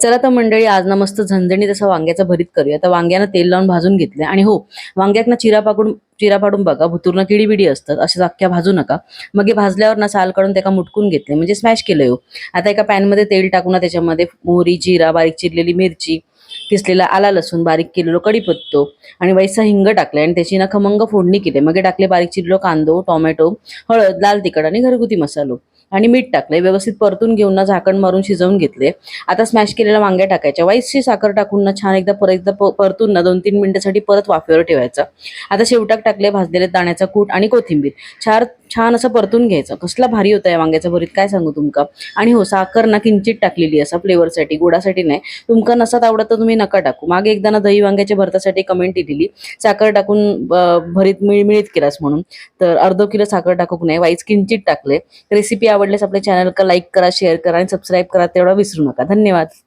चला तर मंडळी, आज ना मस्त झणझणीत असं वांग्याचं भरीत करूया. तर वांग्यानं तेल लावून भाजून घेतले आणि हो, वांग्यात ना चिरा पाडून बघा, भुतूरनं किडी-बिडी असतात, अशा अख्ख्या भाजू नका. मग हे भाजल्यावर ना साल काढून त्याला मुटकून घेतले, म्हणजे स्मॅश केलंय हो. आता एका पॅनमध्ये तेल टाकून ना त्याच्यामध्ये मोहरी, जिरा, बारीक चिरलेली मिरची, किसलेला आला लसूण, बारीक केलेलो कढीपत्तो आणि वैसा हिंग टाकले आणि त्याची ना खमंग फोडणी केली. मग हे टाकले बारीक चिरलेलो कांदो, टोमॅटो, हळद, लाल तिखट आणि घरगुती मसालो आणि मीठ टाकले. व्यवस्थित परतून घेऊन ना झाकण मारून शिजवून घेतले. आता स्मॅश केलेल्या वांग्या टाकायच्या, वाईसची साखर टाकून ना छान एकदा परतून ना 2-3 मिनिटांसाठी परत वाफेवर ठेवायचं. आता शेवटाक टाकले भाजलेले दाण्याचा कूट आणि कोथिंबीर, छान छान असं परतून घ्यायचं. कसला भारी होतं या वांग्याचं भरीत, काय सांगू तुमका. आणि हो, साखर ना किंचित टाकलेली असा फ्लेवरसाठी, गोडासाठी नाही. तुमका नसत आवडत तर तुम्ही नका टाकू. मागे एकदा ना दही वांग्याच्या भरतासाठी कमेंट दिलेली, साखर टाकून भरीत मिळमिळीत केलास म्हणून. तर अर्धा किलो साखर टाकूक नाही, वाईच किंचित टाकले. रेसिपी आवडल्यास आपल्या चॅनलला लाईक करा, शेअर करा आणि सबस्क्राईब करा तेवढा विसरू नका. धन्यवाद.